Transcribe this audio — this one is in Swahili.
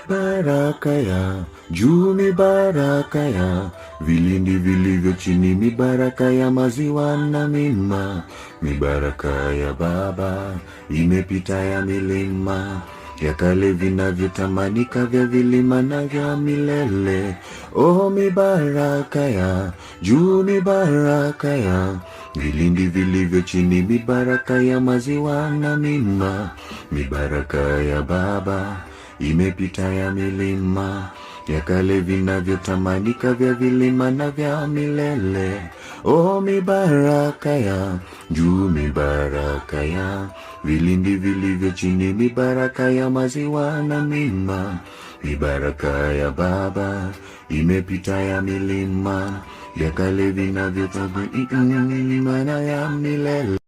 Baraka ya juu ni baraka ya vilindi vilivyo chini, ni baraka ya maziwa na mima. Ni baraka ya Baba imepita ya milima, ya kale vinavyotamanika, vya vilima na vya milele. Oh, mi baraka ya juu ni baraka ya vilindi vilivyo chini, mi baraka ya maziwa na mima. Mi baraka ya Baba imepita ya milima, ya kale vinavyotamanika, vya vilima na vya milele. Oh, mi baraka ya juu, mi baraka ya vilindi vilivyo chini, mi baraka ya maziwa na mima. Mi baraka ya Baba imepita ya milima, ya kale vinavyotamanika na ya milele.